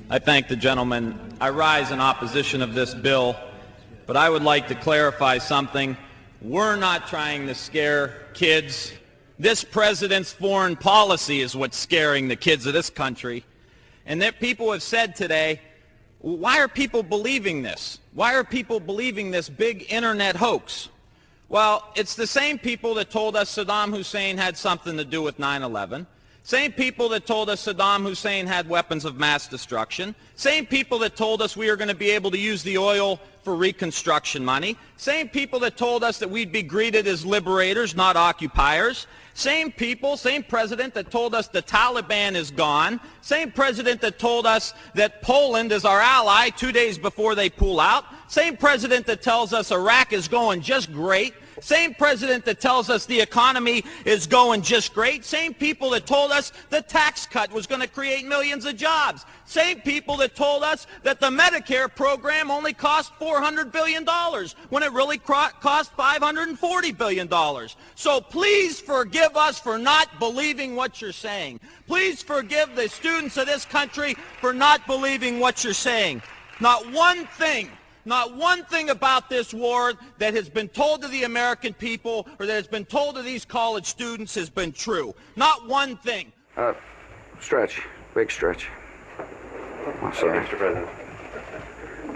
I thank the gentleman. I rise in opposition of this bill, but I would like to clarify something. We're not trying to scare kids. This president's foreign policy is what's scaring the kids of this country. And that people have said today, why are people believing this? Why are people believing this big internet hoax? Well, it's the same people that told us Saddam Hussein had something to do with 9/11. Same people that told us Saddam Hussein had weapons of mass destruction. Same people that told us we were going to be able to use the oil for reconstruction money. Same people that told us that we'd be greeted as liberators, not occupiers. Same people, same president that told us the Taliban is gone. Same president that told us that Poland is our ally 2 days before they pull out. Same president that tells us Iraq is going just great. Same president that tells us the economy is going just great. Same people that told us the tax cut was going to create millions of jobs. Same people that told us that the Medicare program only cost $400 billion when it really cost $540 billion. So please forgive us for not believing what you're saying. Please forgive the students of this country for not believing what you're saying. Not one thing about this war that has been told to the American people or that has been told to these college students has been true. Not one thing. Stretch. Big stretch. I'm sorry. Mr. President.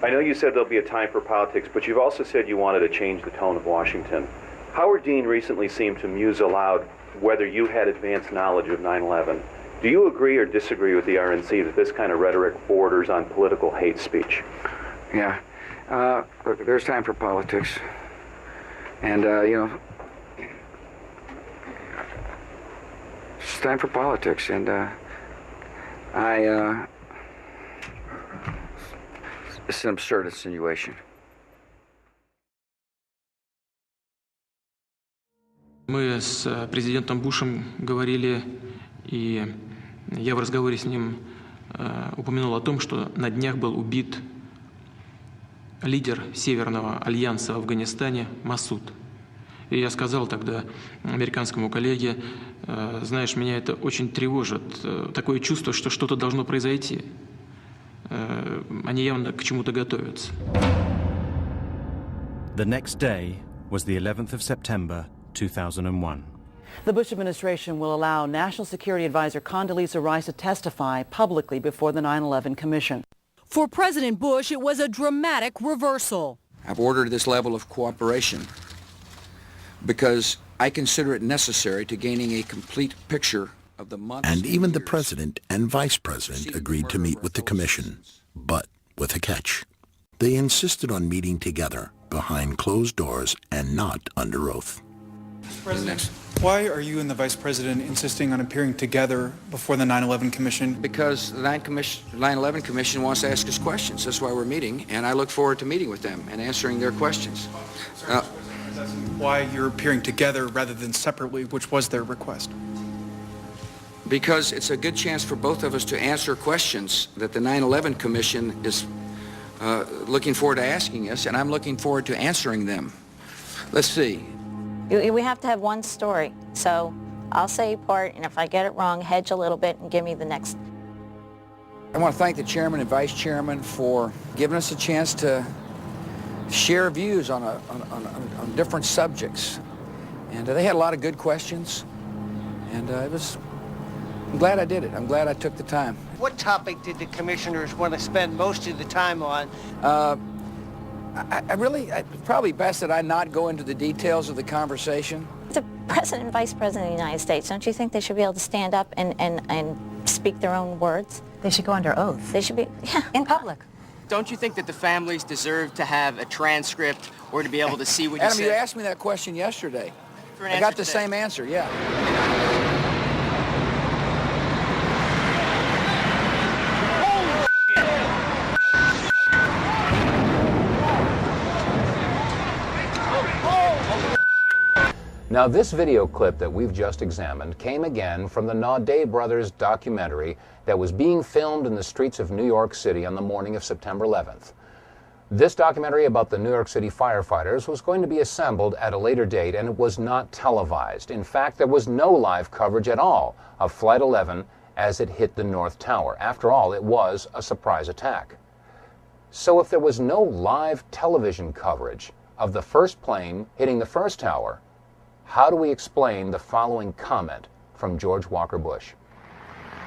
I know you said there'll be a time for politics, but you've also said you wanted to change the tone of Washington. Howard Dean recently seemed to muse aloud whether you had advanced knowledge of 9/11. Do you agree or disagree with the RNC that this kind of rhetoric borders on political hate speech? Yeah. Look, there's time for politics. And, it's time for politics. And, it's an absurd insinuation. Мы с президентом Бушем говорили, и я в разговоре с ним упомянул о том, что на днях был убит лидер Северного альянса в Афганистане Масуд. И я сказал тогда американскому коллеге, знаешь, меня это очень тревожит, такое чувство, что что-то должно произойти. Они явно к чему-то готовятся. The next day was the 11th of September, 2001. The Bush administration will allow National Security Advisor Condoleezza Rice to testify publicly before the 9/11 Commission. For President Bush, it was a dramatic reversal. I've ordered this level of cooperation because I consider it necessary to gaining a complete picture of the months. And even the president and vice president agreed to meet with the commission, but with a catch. They insisted on meeting together behind closed doors and not under oath. President, why are you and the Vice President insisting on appearing together before the 9/11 Commission? Because the 9/11 Commission wants to ask us questions. That's why we're meeting, and I look forward to meeting with them and answering their questions. Why you're appearing together rather than separately, which was their request? Because it's a good chance for both of us to answer questions that the 9/11 Commission is looking forward to asking us, and I'm looking forward to answering them. Let's see. We have to have one story, so I'll say part, and if I get it wrong, hedge a little bit and give me the next. I want to thank the chairman and vice chairman for giving us a chance to share views on different subjects. And they had a lot of good questions, and I'm glad I did it. I'm glad I took the time. What topic did the commissioners want to spend most of the time on? It's probably best that I not go into the details of the conversation. The President and Vice President of the United States, don't you think they should be able to stand up and speak their own words? They should go under oath. They should be, yeah. In public. Don't you think that the families deserve to have a transcript or to be able to see what you Adam, said? you asked me that question yesterday. I got the same answer, yeah. Now, this video clip that we've just examined came again from the Naudet brothers documentary that was being filmed in the streets of New York City on the morning of September 11th. This documentary about the New York City firefighters was going to be assembled at a later date, and it was not televised. In fact, there was no live coverage at all of Flight 11 as it hit the North Tower. After all, it was a surprise attack. So if there was no live television coverage of the first plane hitting the first tower, how do we explain the following comment from George Walker Bush?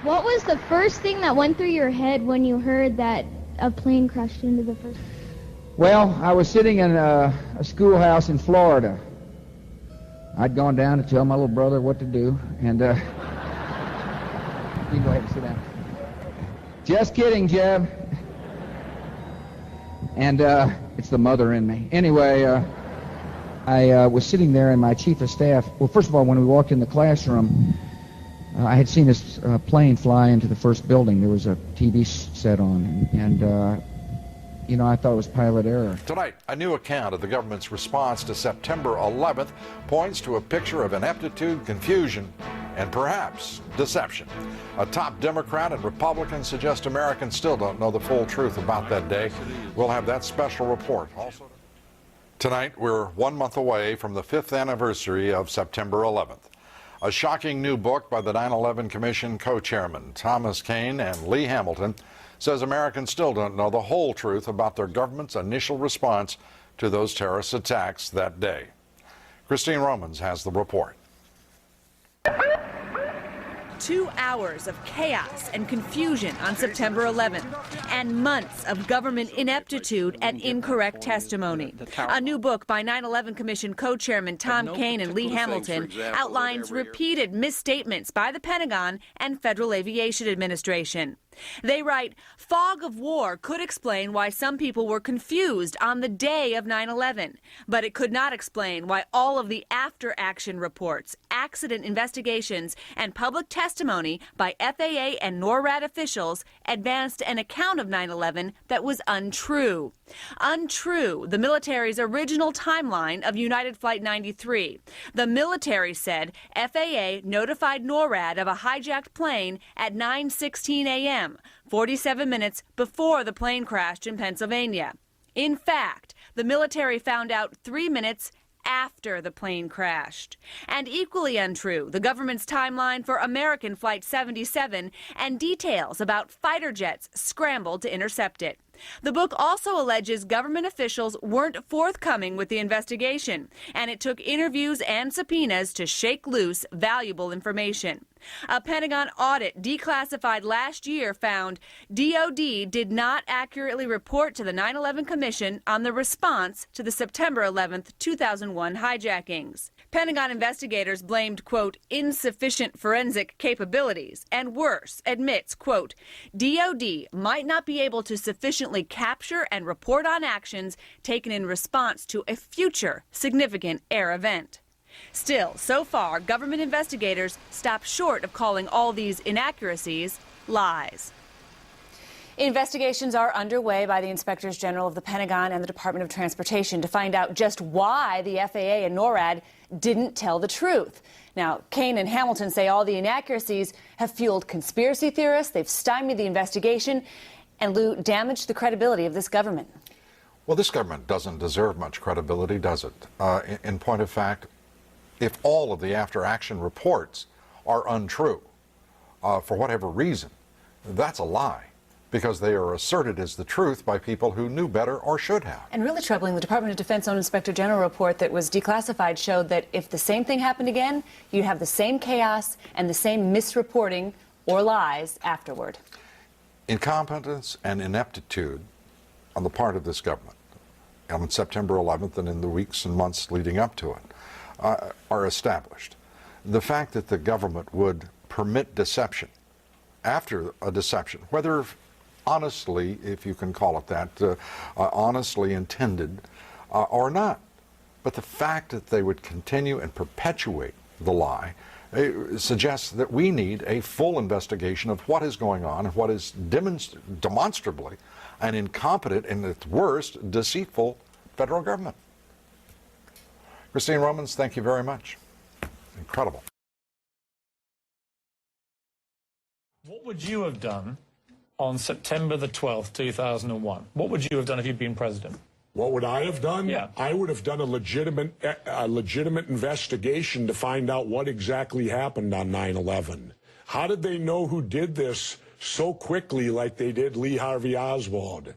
What was the first thing that went through your head when you heard that a plane crashed into the first? Well, I was sitting in a schoolhouse in Florida. I'd gone down to tell my little brother what to do, and you can go ahead and sit down. Just kidding, Jeb. And it's the mother in me. Anyway, I was sitting there, and my chief of staff, well, first of all, when we walked in the classroom, I had seen this plane fly into the first building. There was a TV set on, and you know, I thought it was pilot error. Tonight, a new account of the government's response to September 11th points to a picture of ineptitude, confusion, and perhaps deception. A top Democrat and Republican suggest Americans still don't know the full truth about that day. We'll have that special report. Also tonight, we're 1 month away from the 5th anniversary of September 11th. A shocking new book by the 9/11 Commission co-chairman Thomas Kean and Lee Hamilton says Americans still don't know the whole truth about their government's initial response to those terrorist attacks that day. Christine Romans has the report. 2 hours of chaos and confusion on September 11th, and months of government ineptitude and incorrect testimony. A new book by 9/11 Commission co-chairman Tom Kean and Lee Hamilton outlines repeated misstatements by the Pentagon and Federal Aviation Administration. They write, fog of war could explain why some people were confused on the day of 9/11, but it could not explain why all of the after-action reports, accident investigations, and public testimony by FAA and NORAD officials advanced an account of 9/11 that was untrue. Untrue, the military's original timeline of United Flight 93. The military said FAA notified NORAD of a hijacked plane at 9:16 a.m., 47 minutes before the plane crashed in Pennsylvania. In fact, the military found out 3 minutes after the plane crashed. And equally untrue, the government's timeline for American Flight 77 and details about fighter jets scrambled to intercept it. The book also alleges government officials weren't forthcoming with the investigation, and it took interviews and subpoenas to shake loose valuable information. A Pentagon audit declassified last year found DOD did not accurately report to the 9/11 Commission on the response to the September 11th, 2001 hijackings. Pentagon investigators blamed, quote, insufficient forensic capabilities, and worse, admits, quote, DOD might not be able to sufficiently capture and report on actions taken in response to a future significant air event. Still, so far, government investigators stop short of calling all these inaccuracies lies. Investigations are underway by the Inspectors General of the Pentagon and the Department of Transportation to find out just why the FAA and NORAD didn't tell the truth. Now, Kean and Hamilton say all the inaccuracies have fueled conspiracy theorists, they've stymied the investigation, and, Lou, damaged the credibility of this government. Well, this government doesn't deserve much credibility, does it? In point of fact, if all of the after-action reports are untrue, for whatever reason, that's a lie, because they are asserted as the truth by people who knew better or should have. And really troubling, the Department of Defense own Inspector General report that was declassified showed that if the same thing happened again, you'd have the same chaos and the same misreporting or lies afterward. Incompetence and ineptitude on the part of this government on September 11th and in the weeks and months leading up to it are established. The fact that the government would permit deception after a deception, whether honestly, if you can call it that, honestly intended or not, but the fact that they would continue and perpetuate the lie suggests that we need a full investigation of what is going on and what is demonstrably an incompetent and, at worst, deceitful federal government. Christine Romans, thank you very much. Incredible. What would you have done on September the 12th, 2001? What would you have done if you'd been president? What would I have done? Yeah. I would have done a legitimate investigation to find out what exactly happened on 9/11. How did they know who did this so quickly like they did Lee Harvey Oswald?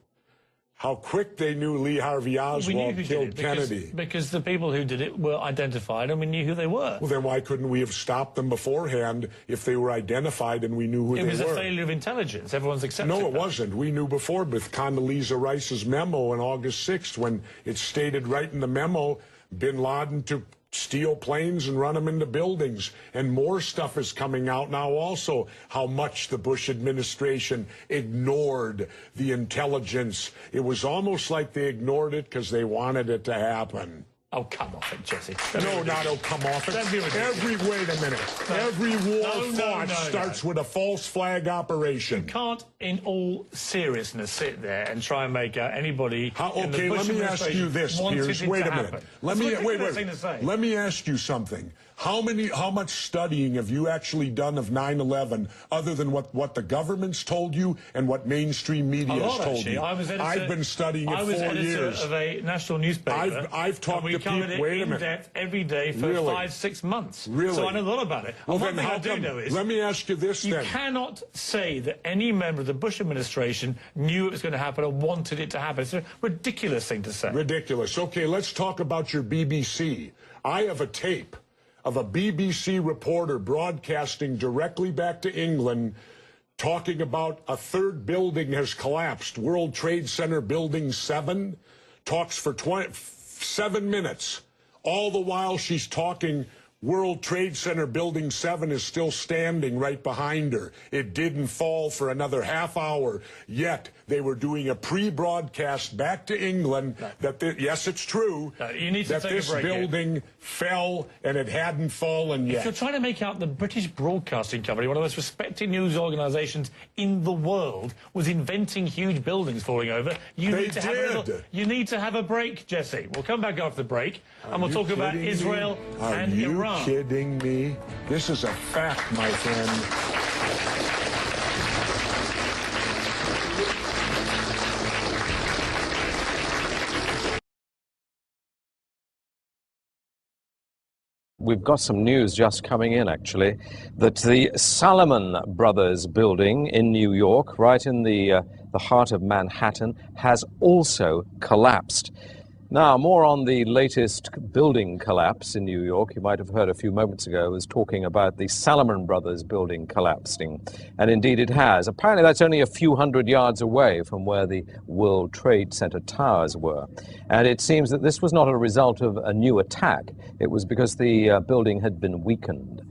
How quick they knew Lee Harvey Oswald killed Kennedy. Because the people who did it were identified and we knew who they were. Well, then why couldn't we have stopped them beforehand if they were identified and we knew who they were? It was a failure of intelligence. Everyone's accepted No, it that. wasn't. We knew before with Condoleezza Rice's memo on August 6th when it stated right in the memo, bin Laden to steal planes and run them into buildings. And more stuff is coming out now also, how much the Bush administration ignored the intelligence. It was almost like they ignored it because they wanted it to happen. Oh, come off it, Jesse. No, not oh, come off it. Wait a minute. Every war fought starts with a false flag operation. You can't, in all seriousness, sit there and try and make out anybody. Okay, let me ask you this, Piers. Wait a minute. Let me ask you something. How much studying have you actually done of 9/11 other than what the government's told you and what mainstream media has told you? I've been studying it 4 years. I was editor of a national newspaper. I've talked to people. Wait a minute. In depth every day for 5-6 months. Really? So I know a lot about it. Well, and one thing I do know is. Let me ask you this then. You cannot say that any member of the Bush administration knew it was going to happen or wanted it to happen. It's a ridiculous thing to say. Ridiculous. Okay, let's talk about your BBC. I have a tape of a BBC reporter broadcasting directly back to England talking about a third building has collapsed. World Trade Center Building 7 talks for 7 minutes. All the while she's talking, World Trade Center Building 7 is still standing right behind her. It didn't fall for another half hour. Yet they were doing a pre-broadcast back to England that, yes, it's true, you need to that take this a break building fell and it hadn't fallen yet. If you're trying to make out the British Broadcasting Company, one of the most respected news organisations in the world, was inventing huge buildings falling over, you need to have a break, Jesse. We'll come back after the break and we'll talk about Israel and Iran. Are you kidding me? This is a fact, my friend. We've got some news just coming in, actually, that the Salomon Brothers building in New York, right in the heart of Manhattan, has also collapsed. Now, more on the latest building collapse in New York. You might have heard a few moments ago I was talking about the Salomon Brothers building collapsing, and indeed it has. Apparently that's only a few hundred yards away from where the World Trade Center towers were. And it seems that this was not a result of a new attack. It was because the building had been weakened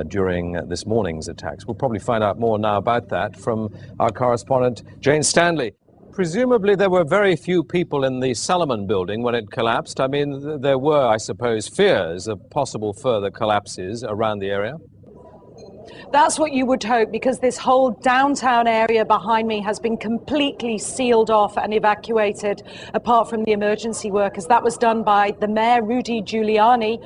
during this morning's attacks. We'll probably find out more now about that from our correspondent, Jane Stanley. Presumably there were very few people in the Salomon building when it collapsed. I mean, there were, I suppose, fears of possible further collapses around the area. That's what you would hope, because this whole downtown area behind me has been completely sealed off and evacuated, apart from the emergency workers. That was done by the mayor, Rudy Giuliani.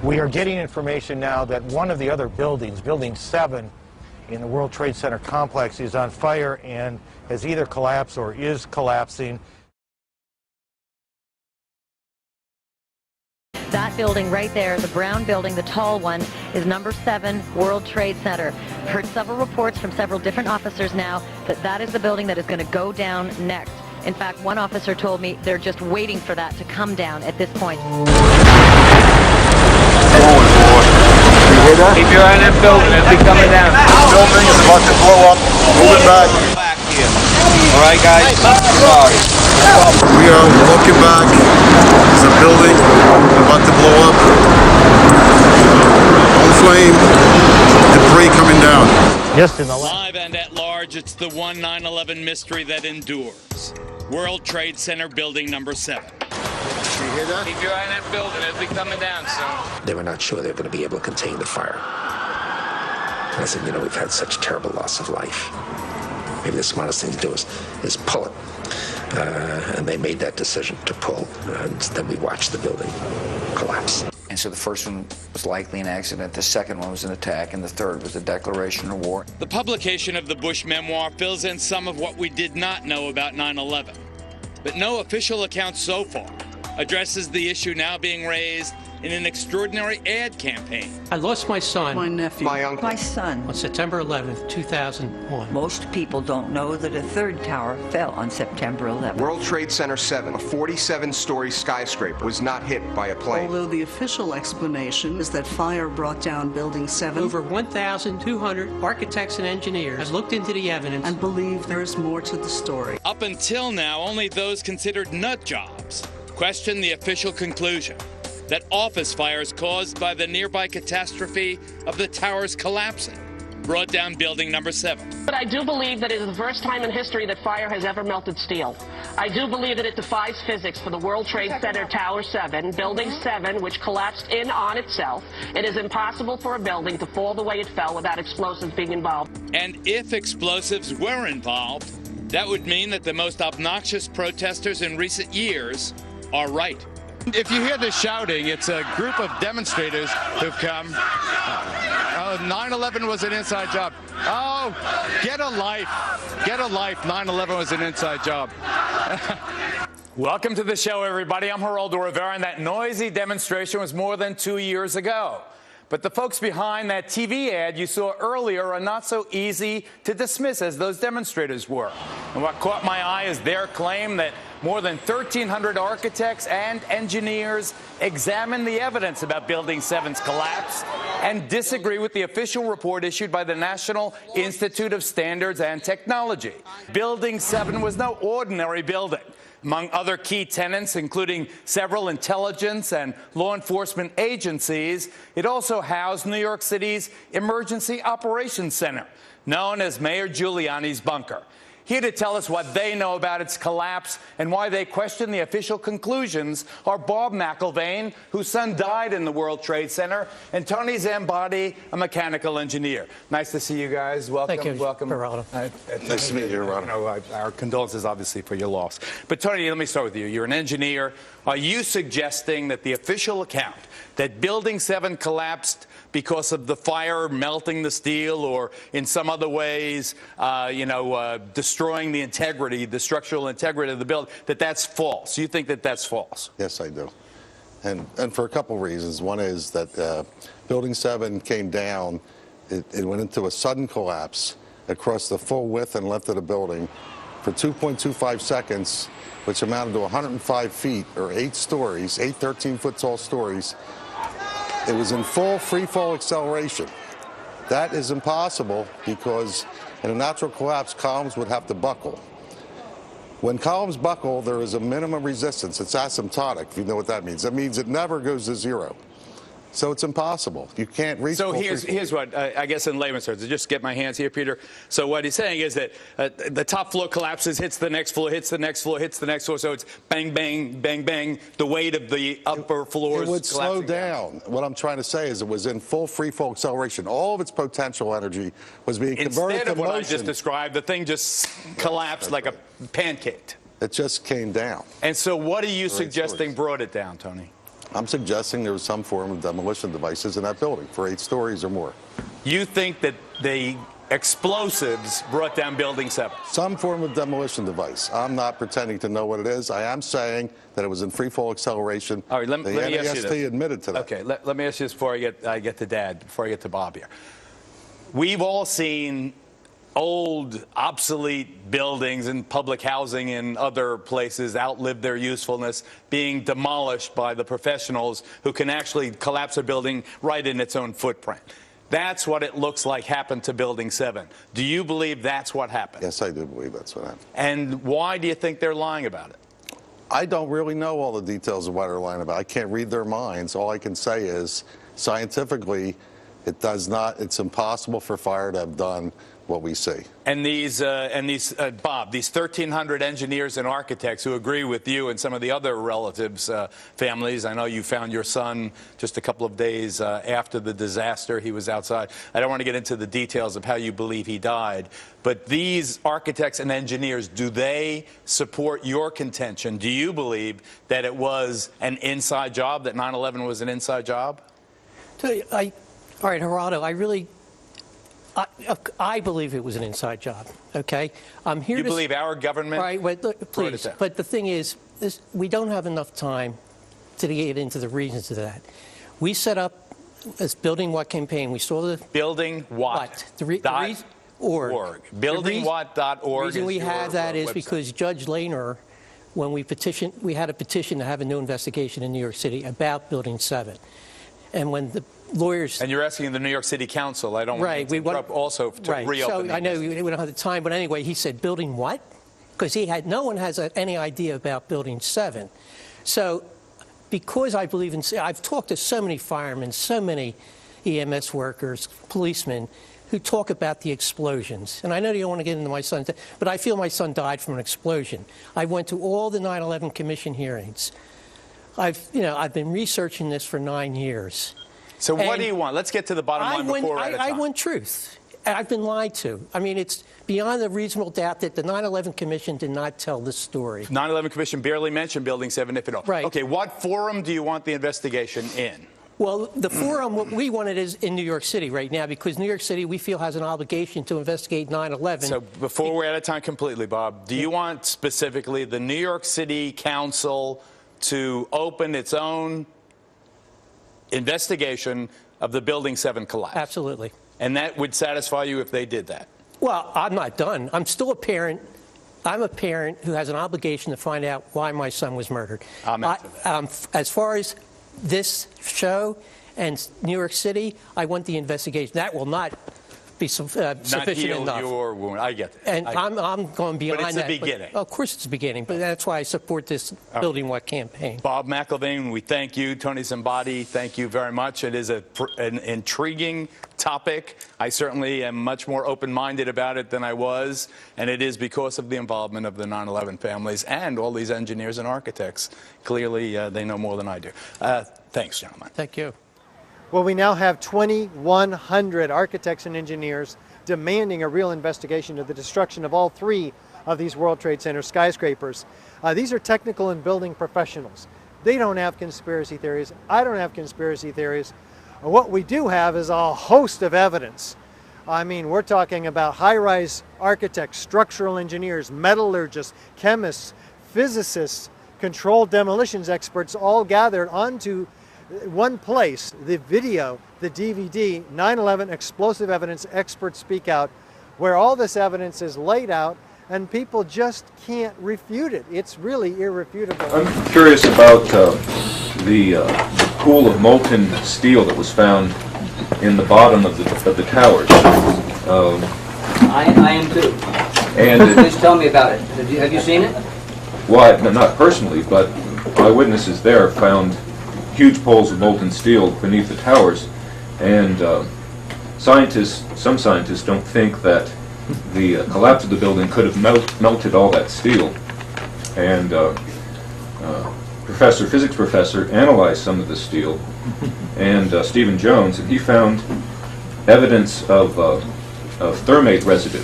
We are getting information now that one of the other buildings, Building 7, in the World Trade Center complex, is on fire and has either collapsed or is collapsing. That building right there, the brown building, the tall one, is number 7 World Trade Center. I've heard several reports from several different officers now that that is the building that is going to go down next. In fact, one officer told me they're just waiting for that to come down at this point. Keep your eye on that building as we coming down. Building is about to blow up. Moving back. All right, guys. Sorry. We are looking back. There's a building about to blow up. On flame. Debris coming down. Just in the live and at large, it's the one 9/11 mystery that endures. World Trade Center Building number 7. You hear that? Keep your eye on that building as we coming down soon. They were not sure they were going to be able to contain the fire. And I said, you know, we've had such terrible loss of life. Maybe the smartest thing to do is pull it. And they made that decision to pull. And then we watched the building collapse. And so the first one was likely an accident, the second one was an attack, and the third was a declaration of war. The publication of the Bush memoir fills in some of what we did not know about 9/11. But no official accounts so far addresses the issue now being raised in an extraordinary ad campaign. I lost my son, my nephew, my uncle, my son on September 11th, 2001. Most people don't know that a third tower fell on September 11th. World Trade Center 7, a 47-story skyscraper, was not hit by a plane. Although the official explanation is that fire brought down Building 7. Over 1,200 architects and engineers have looked into the evidence and believe there is more to the story. Up until now, only those considered nut jobs question the official conclusion that office fires caused by the nearby catastrophe of the towers collapsing brought down building number 7. But I do believe that it is the first time in history that fire has ever melted steel. I do believe that it defies physics for the World Trade Center Tower 7, Building 7, which collapsed in on itself. It is impossible for a building to fall the way it fell without explosives being involved. And if explosives were involved, that would mean that the most obnoxious protesters in recent years are right. If you hear the shouting, it's a group of demonstrators who've come. 9/11 was an inside job. Oh, get a life. Get a life. 9/11 was an inside job. Welcome to the show, everybody. I'm Geraldo Rivera, and that noisy demonstration was more than 2 years ago. But the folks behind that TV ad you saw earlier are not so easy to dismiss as those demonstrators were. And what caught my eye is their claim that more than 1,300 architects and engineers examined the evidence about Building 7's collapse and disagree with the official report issued by the National Institute of Standards and Technology. Building 7 was no ordinary building. Among other key tenants, including several intelligence and law enforcement agencies, it also housed New York City's Emergency Operations Center, known as Mayor Giuliani's bunker. Here to tell us what they know about its collapse and why they question the official conclusions are Bob McIlvaine, whose son died in the World Trade Center, and Tony Zambati, a mechanical engineer. Nice to see you guys. Welcome. Thank you, welcome. Nice to meet you, Ronald. Our condolences, obviously, for your loss. But, Tony, let me start with you. You're an engineer. Are you suggesting that the official account that Building 7 collapsed because of the fire melting the steel or in some other ways, destroying the integrity, the structural integrity of the building, that's false? You think that that's false? Yes, I do. And for a couple of reasons. One is that Building 7 came down. It went into a sudden collapse across the full width and length of the building for 2.25 seconds, which amounted to 105 feet or 8 stories, 8 13-foot tall stories. It was in full free fall acceleration. That is impossible because in a natural collapse, columns would have to buckle. When columns buckle, there is a minimum resistance. It's asymptotic, if you know what that means. That means it never goes to zero. So it's impossible. You can't reach. So here's what I guess in layman's terms, to just get my hands here, Peter. So what he's saying is that the top floor collapses, hits the next floor, hits the next floor, hits the next floor. So it's bang, bang, bang, bang. The weight of the upper floors. It would slow down. What I'm trying to say is it was in full free fall acceleration. All of its potential energy was being converted to motion. Instead of what I just described, the thing just collapsed like a pancake. It just came down. And so what are you suggesting brought it down, Tony? I'm suggesting there was some form of demolition devices in that building for 8 stories or more. You think that the explosives brought down Building 7? Some form of demolition device. I'm not pretending to know what it is. I am saying that it was in free fall acceleration. All right, let me ask you this. The NAST admitted to that. Okay, let me ask you this before I get to Dad, before I get to Bob here. We've all seen old, obsolete buildings in public housing in other places outlive their usefulness, being demolished by the professionals who can actually collapse a building right in its own footprint. That's what it looks like happened to Building 7. Do you believe that's what happened? Yes, I do believe that's what happened. And why do you think they're lying about it? I don't really know all the details of what they're lying about. I can't read their minds. All I can say is, scientifically, it's impossible for fire to have done what we see. And Bob, these 1,300 engineers and architects who agree with you and some of the other relatives' families. I know you found your son just a couple of days after the disaster. He was outside. I don't want to get into the details of how you believe he died, but these architects and engineers, do they support your contention? Do you believe that it was an inside job, that 9/11 was an inside job? All right, Geraldo, I believe it was an inside job, okay? You believe our government? Right, look, please. But the thing is, we don't have enough time to get into the reasons of that. We set up this Building What campaign. We saw the Building What. Org. BuildingWhat.org. The reason we have that is website. because Judge Lehner, when we had a petition to have a new investigation in New York City about Building 7. And when the lawyers... And you're asking the New York City Council, I don't want to interrupt, also to reopen. So I know we don't have the time, but anyway, he said, building what? Because no one has any idea about Building 7. So because I believe in... I've talked to so many firemen, so many EMS workers, policemen, who talk about the explosions. And I know you don't want to get into my son's... But I feel my son died from an explosion. I went to all the 9/11 Commission hearings. I've been researching this for 9 years. So what do you want? Let's get to the bottom line before we're out of time. I want truth. I've been lied to. I mean, it's beyond a reasonable doubt that the 9/11 Commission did not tell this story. 9/11 Commission barely mentioned Building 7, if at all. Right. Okay, what forum do you want the investigation in? Well, the forum, what we want it is in New York City right now, because New York City, we feel, has an obligation to investigate 9/11. So before we're out of time completely, Bob, do you want specifically the New York City Council to open its own investigation of the Building 7 collapse? Absolutely. And that would satisfy you if they did that? Well, I'm not done. I'm still a parent. I'm a parent who has an obligation to find out why my son was murdered. As far as this show and New York City, I want the investigation. That will not be sufficient enough. Your wound. I get it. And I'm going beyond that. But it's the beginning. Of course it's the beginning, but that's why I support this Building What campaign. Bob McIlvaine, we thank you. Tony Zambati, thank you very much. It is an intriguing topic. I certainly am much more open-minded about it than I was, and it is because of the involvement of the 9/11 families and all these engineers and architects. Clearly, they know more than I do. Thanks, gentlemen. Thank you. Well, we now have 2,100 architects and engineers demanding a real investigation of the destruction of all 3 of these World Trade Center skyscrapers. These are technical and building professionals. They don't have conspiracy theories. I don't have conspiracy theories. What we do have is a host of evidence. I mean, we're talking about high-rise architects, structural engineers, metallurgists, chemists, physicists, controlled demolitions experts, all gathered onto one place, the video, the DVD, 9/11 Explosive Evidence Experts Speak Out, where all this evidence is laid out and people just can't refute it. It's really irrefutable. I'm curious about the pool of molten steel that was found in the bottom of the towers. I am too. And please tell me about it. Have you seen it? Well, not personally, but eyewitnesses there found huge pools of molten steel beneath the towers, and some scientists don't think that the collapse of the building could have melted all that steel. And physics professor analyzed some of the steel, and Stephen Jones, and he found evidence of thermate residue,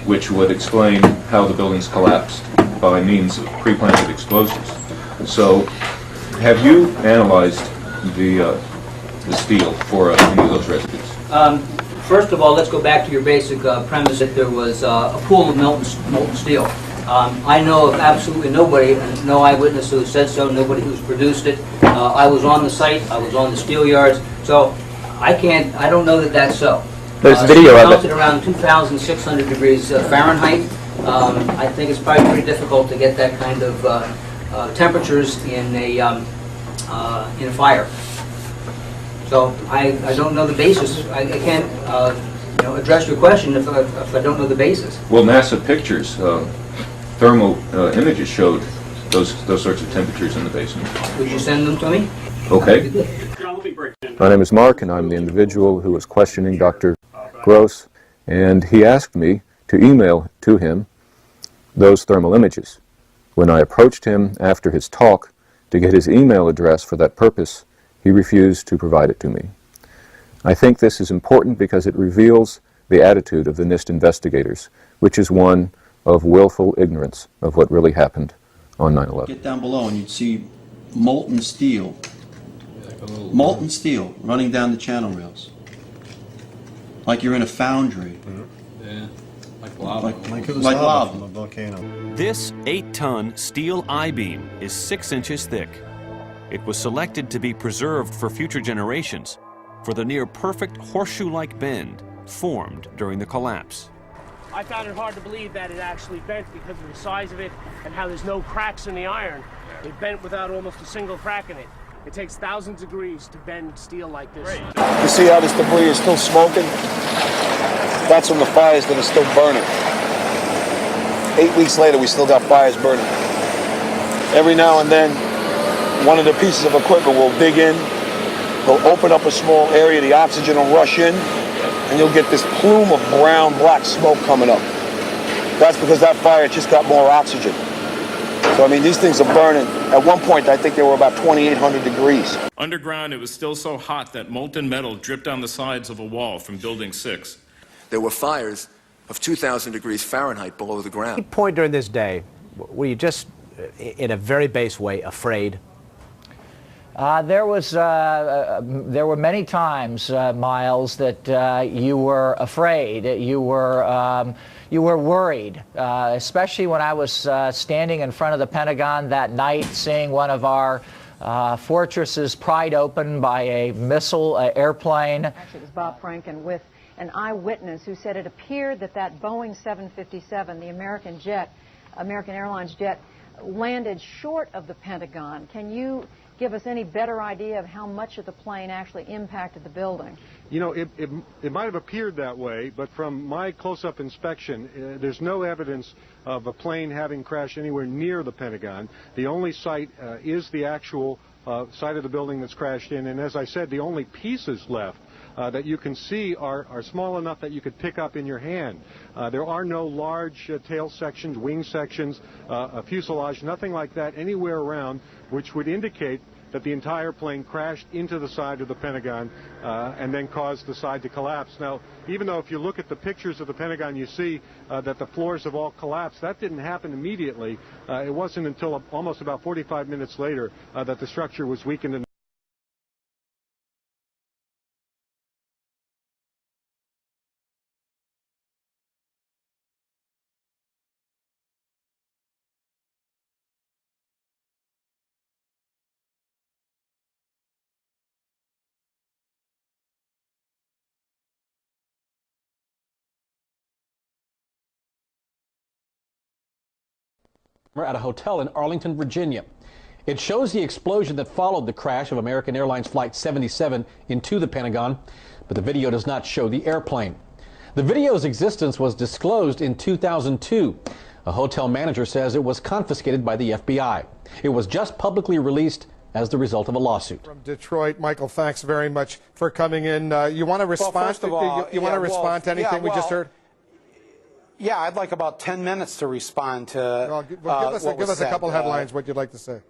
which would explain how the buildings collapsed by means of pre-planted explosives. So, have you analyzed the steel for any of those residues? First of all, let's go back to your basic premise that there was a pool of molten steel. I know of absolutely nobody, no eyewitness who said so, nobody who's produced it. I was on the site, I was on the steel yards, so I don't know that that's so. There's video of it. Melted around 2,600 degrees Fahrenheit. I think it's probably pretty difficult to get that kind of temperatures in a fire. So I don't know the basis. I can't address your question if I don't know the basis. Well, NASA pictures, thermal images showed those sorts of temperatures in the basement. Would you send them to me? Okay. My name is Mark, and I'm the individual who was questioning Dr. Gross, and he asked me to email to him those thermal images. When I approached him after his talk to get his email address for that purpose, he refused to provide it to me. I think this is important because it reveals the attitude of the NIST investigators, which is one of willful ignorance of what really happened on 9/11. Get down below and you'd see molten steel running down the channel rails. Like you're in a foundry. Yeah, like lava. Like lava from a volcano. This 8-ton steel I-beam is 6 inches thick. it was selected to be preserved for future generations for the near-perfect horseshoe-like bend formed during the collapse. I found it hard to believe that it actually bent because of the size of it and how there's no cracks in the iron. It bent without almost a single crack in it. It takes thousands of degrees to bend steel like this. You see how this debris is still smoking? That's from the fires that are still burning. 8 weeks later, we still got fires burning. Every now and then, one of the pieces of equipment will dig in, they'll open up a small area, the oxygen will rush in, and you'll get this plume of brown, black smoke coming up. That's because that fire just got more oxygen. So, I mean, these things are burning. At one point, I think they were about 2,800 degrees. Underground, it was still so hot that molten metal dripped down the sides of a wall from Building 6. There were fires of 2,000 degrees Fahrenheit below the ground. At any point during this day, were you just, in a very base way, afraid? There were many times, Miles, that you were afraid. You were worried, especially when I was standing in front of the Pentagon that night, seeing one of our fortresses pried open by a missile airplane. Actually, it was Bob Franken with an eyewitness who said it appeared that that Boeing 757, the American Airlines jet, landed short of the Pentagon. Can you give us any better idea of how much of the plane actually impacted the building? You know, it might have appeared that way, but from my close-up inspection, there's no evidence of a plane having crashed anywhere near the Pentagon. The only site is the actual site of the building that's crashed in, and as I said, the only pieces left that you can see are small enough that you could pick up in your hand. There are no large tail sections, wing sections, a fuselage, nothing like that anywhere around, which would indicate that the entire plane crashed into the side of the Pentagon and then caused the side to collapse. Now, even though if you look at the pictures of the Pentagon, you see that the floors have all collapsed, that didn't happen immediately. It wasn't until almost about 45 minutes later that the structure was weakened. At a hotel in Arlington, Virginia. It shows the explosion that followed the crash of American Airlines Flight 77 into the Pentagon, but the video does not show the airplane. The video's existence was disclosed in 2002. A hotel manager says it was confiscated by the FBI. It was just publicly released as the result of a lawsuit. From Detroit, Michael, thanks very much for coming in. You want to respond? Well, first of all, you want to respond to anything we just heard? Yeah, I'd like about 10 minutes to respond to give us a couple headlines, what you'd like to say.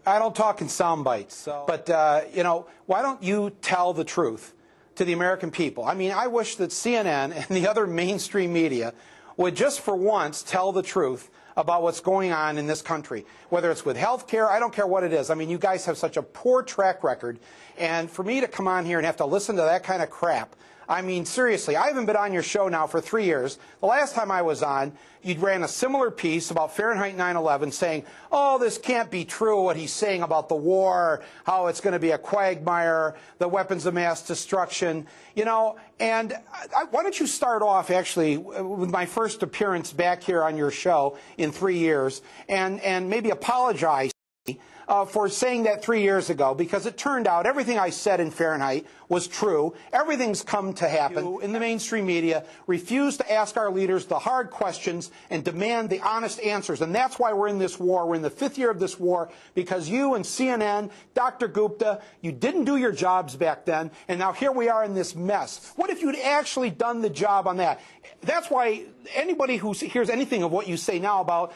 I don't talk in sound bites, but, you know, why don't you tell the truth to the American people? I mean, I wish that CNN and the other mainstream media would just for once tell the truth about what's going on in this country, whether it's with health care, I don't care what it is. I mean, you guys have such a poor track record, and for me to come on here and have to listen to that kind of crap, I mean, seriously, I haven't been on your show now for 3 years. The last time I was on, you ran a similar piece about Fahrenheit 9/11 saying, oh, this can't be true, what he's saying about the war, how it's going to be a quagmire, the weapons of mass destruction, you know. And why don't you start off, actually, with my first appearance back here on your show in 3 years and maybe apologize for saying that 3 years ago, because it turned out everything I said in Fahrenheit was true. Everything's come to happen. In the mainstream media, refuse to ask our leaders the hard questions and demand the honest answers. And that's why we're in this war. We're in the 5th year of this war, because you and CNN, Dr. Gupta, you didn't do your jobs back then, and now here we are in this mess. What if you'd actually done the job on that? That's why anybody who hears anything of what you say now about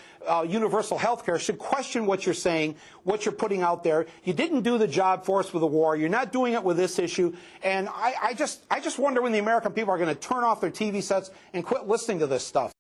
universal health care should question what you're saying, what you're putting out there. You didn't do the job for us with the war. You're not doing it with this issue. And I just wonder when the American people are going to turn off their TV sets and quit listening to this stuff.